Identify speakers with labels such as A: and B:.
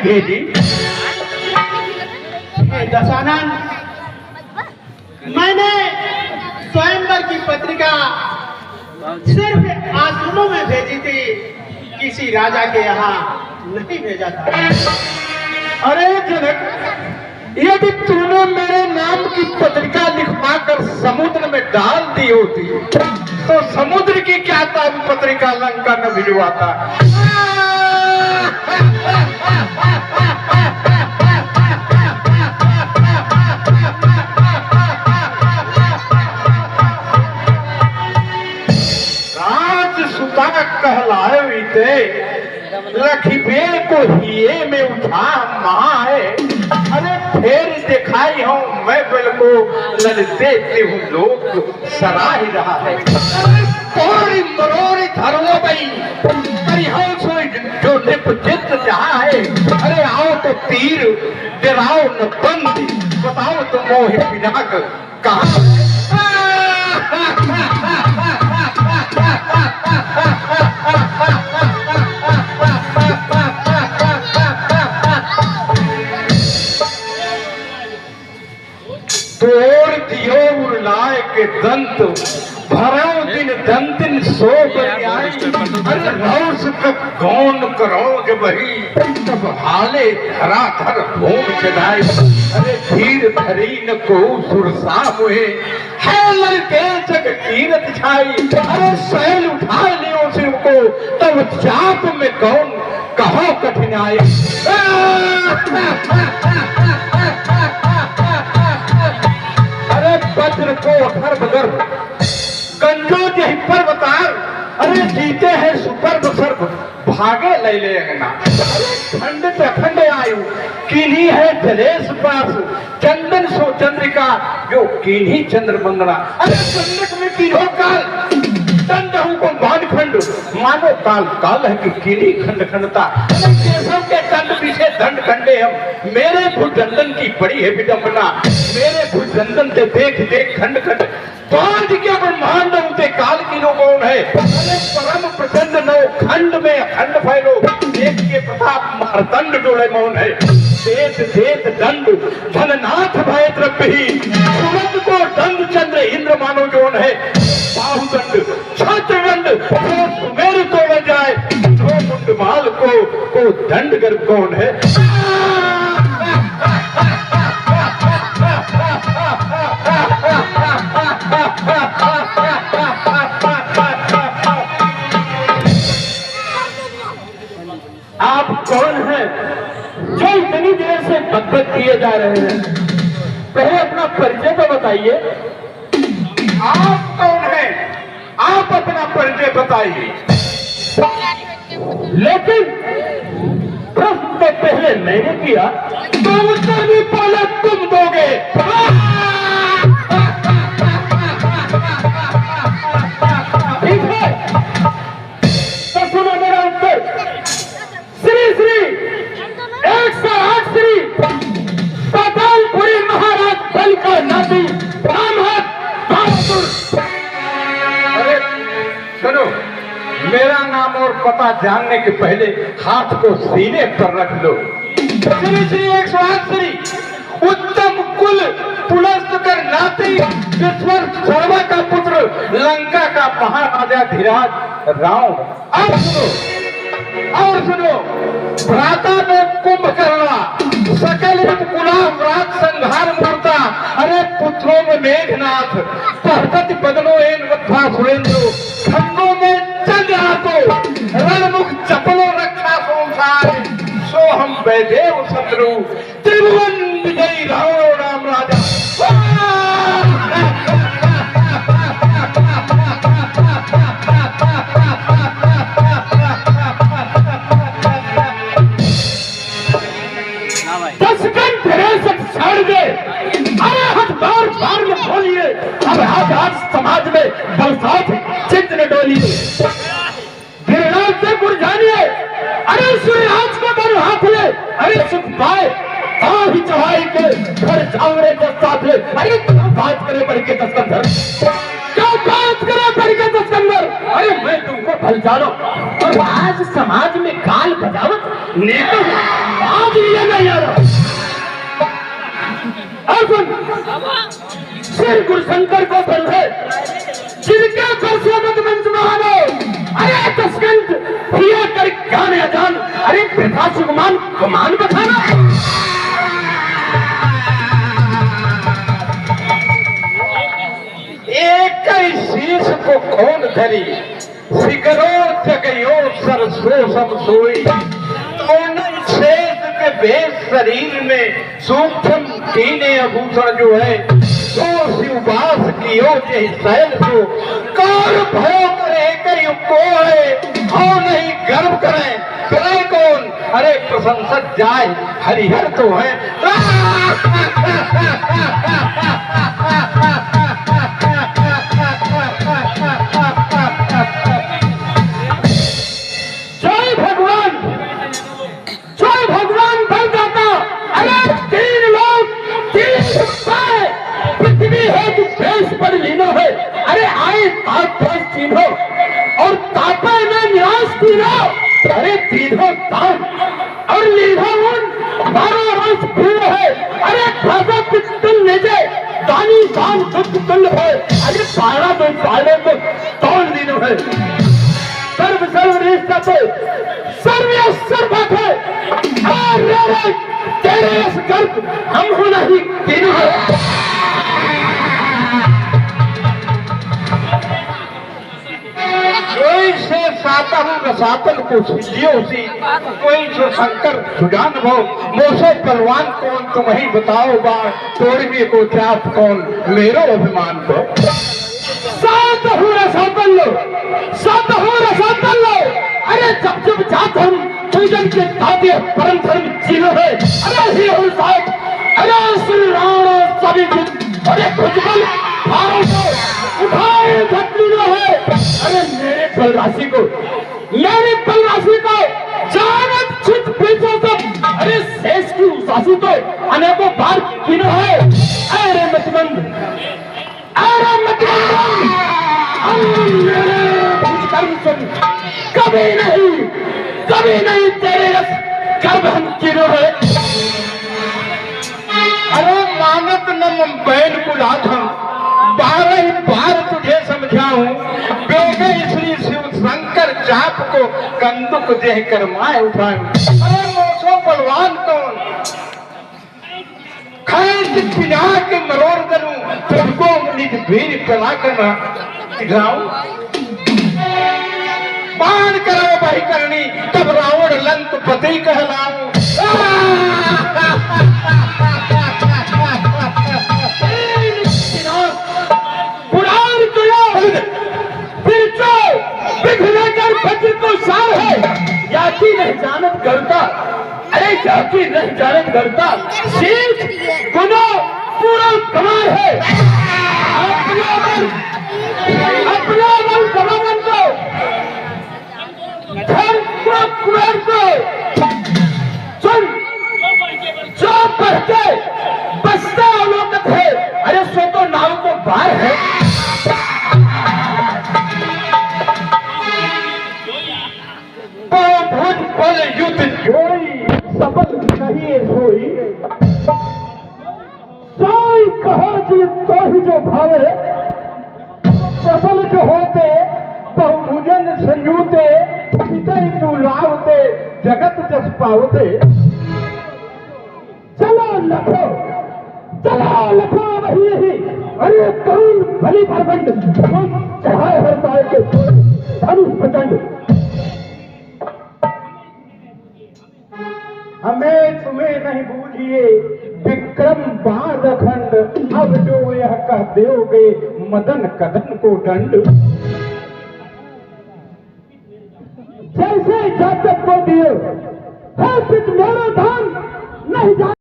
A: भेजी।
B: दशानन, मैंने स्वयंवर की पत्रिका सिर्फ आश्रमों में भेजी थी, किसी राजा के यहाँ नहीं भेजा था।
A: अरे जनक, यदि तूने मेरे नाम की पत्रिका लिखवाकर समुद्र में डाल दी होती तो समुद्र की क्या था पत्रिका लंका न भिजवाता। राजसुता कहलाए बीते लखीबेर को हिये में उठा महाए। अरे फिर दिखाई हूँ मैं बल को ललते हूँ लोग सराह रहा है। कोरी मरोरी धरो भाई जो निपचित जहाँ है। अरे आओ तो तीर डराओ न बंदी, बताओ तो मोह पिनाक कहाँ। तोड़ दियो उड़लाए के दंत भरो दिन दंतिन सो बरियाई। अरे रोज तक गौन करो जब वही तब हाले धरा धर भूम चढ़ाई। अरे धीर धरी न को सुरसा हुए है ललके जग कीरत छाई। अरे सैल उठा लियो सिर को तब चाप में कौन कहो कठिनाई। वज्र को अखर बगर गंजो जही पर्वतार। अरे जीते हैं सुपर्ब सर्व भागे ले ले अंगना। खंड खंड आयु किन्हीं है जलेश पास चंदन सो चंद्रिका जो किन्हीं चंद्र वंदना। अरे चंद्रक में किन्हों काल दंड को बान खंड मानो काल काल है कि किन्हीं खंड खंडता। केशव के दंड पीछे दंड खंडे हम मेरे भुजंदन की बड़ी है विडंबना। मेरे भुजंदन से देख देख खंड खंड पांच के ब्रह्मांड उसे काल की नो कौन है। अरे परम प्रचंड नो खंड में अखंड फैलो एक के प्रताप महादंड डोले मौन है। देत देत दंड धननाथ भय द्रव्य सूरज को दंड चंद्र इंद्र मानो जोन है। बाहुदंड छत्रदंड सुमेर तोड़ जाए जो मुंड माल को दंड गर्भ कौन है। आप कौन हैं जो इतनी देर से बकबक किए जा रहे हैं? पहले अपना परिचय तो बताइए। आप कौन हैं? आप अपना परिचय बताइए। लेकिन प्रश्न तो पहले मैंने किया तो उत्तर भी पहले तुम दोगे। ठीक है तो सुनो मेरा उत्तर। श्री श्री 108 श्री पातालपुरी महाराज बल का नाती ब्राह्मण बहादुर। अरे सुनो, मेरा नाम और पता जानने के पहले हाथ को सीने पर रख लो। श्री श्री 108 श्री उत्तम कुल पुलस्तर नाती विश्वर सर्वा का पुत्र लंका का महाराजा धीराज राव। और सुनो भ्राता में कुंभकर्णा सकल कुला व्रात संहार मूर्ता। अरे पुत्रों में मेघनाथ पहतति बदनो एन वत्था सुरेंद्र खंडों में चंद्रातो रणमुख चपलो रक्षा संसार सो हम वैदेव शत्रु त्रिभुवन विजयी रावण राम राजा। अब आज समाज में बरसात चित्र डोली से गुरजानिए। अरे सूर्याज को बन हाथ ले। अरे सुख पाए ही चढ़ाई के घर छावरे के साथ ले। अरे क्या बात करे बढ़ के दस्कंदर, क्या बात करे बढ़ के दस्कंदर। अरे मैं तुमको भल जानो और आज समाज में काल बजावत नेता आप
C: ये नहीं आ रहा। और सुन, श्री गुरु शंकर को बल है जिनके परसों मंच महानो, अरे दसकंठ हिया कर गाने अजान, अरे प्रथा सुगमान कमान बखाना।
A: एक शीश को कौन धरी, सिगरो जगयो सरसो सब सोई, कौन शेष के बेस शरीर में सूक्ष्म कीने आभूषण जो है, तो शिववास कियो जय शैल को, कौन भयो करे कई को है, और नहीं गर्व करे करे कौन, अरे प्रशंसक जाय हरिहर तो है।
C: जय भगवान बन जाता। अरे तीन लोग तीन पाए, पृथ्वी है तो देश पर लीनो है, अरे आए ताप तीनो और तापे में निराश तीनो, अरे तीनो ताप और लीनो उन 12 वर्ष भूल है, अरे भाषा तुल नीचे दानी दान तुल है, अरे पारा तो पाले को तोड़ लीनो है। सर्व सर्वनिष्ठा से सर्वस्व है, अरे तेरे इस गर्भ हम होना ही तीनों है।
A: कोई से सातम रसातन को सिद्धियो सी, कोई जो शंकर सुजान भो, मोसे पलवान कौन तुम ही बताओ बाण, तोड़ने को चाप कौन मेरो अभिमान को।
C: सात हो रसातन लो, सात हो रसातन लो, अरे जब जात हम पूजन के दाते परम धर्म जीरो है, अरे ही हो साहब, अरे श्री राम सभी कुछ, अरे खुजबल भारों को उठाए धटलीनो है, अरे मेरे बल राशि को जानत छित पीछों तक, अरे शेष की उसासी तो अनेकों बार किनो है। अरे मतबंद, अरे मतबंद, कभी नहीं तेरे रस गर्भ हम किनो है।
A: अरे मानत न बैन कुलाधम, 12 बार तुझे समझाऊं, बेगे इसलिए शिव शंकर चाप को कंदुक देह कर माए उठाऊं। अरे मोसो बलवान कौन, खैर पिना के मरोड़ करूं, तुमको निज वीर पला कर दिखाऊं। बाण करो भाई करनी, तब रावण लंक पति कहलाऊं।
C: पुराण फिर बिखरेकर वज्र को सार है, याकी नहीं जानत करता, अरे याकी नहीं जानत करता, शीख गुनो पूरा कमाल है। अपना बल कमावन को धर्म को कुमार को सुन, जो बढ़ते बसता अवलोकत है, अरे सो तो नाव को बाहर है।
A: भुज बल युद्ध जोई, सबल कहिए सोई,
C: सोई कहो जी तो ही जो भावे,
A: सबल जो होते बहुभुजन संयुते, पितई तू लावते जगत जस पावते।
C: चलो लखो वही ही, अरे कौन बलि प्रबंध चढ़ाए हर साल के धनुष प्रचंड।
A: हमें तुम्हें नहीं बूझिए विक्रम बाण अखंड, अब जो यह कह दोगे मदन कदन को दंड।
C: जैसे जातक को दिए है पित मेरा धान नहीं जा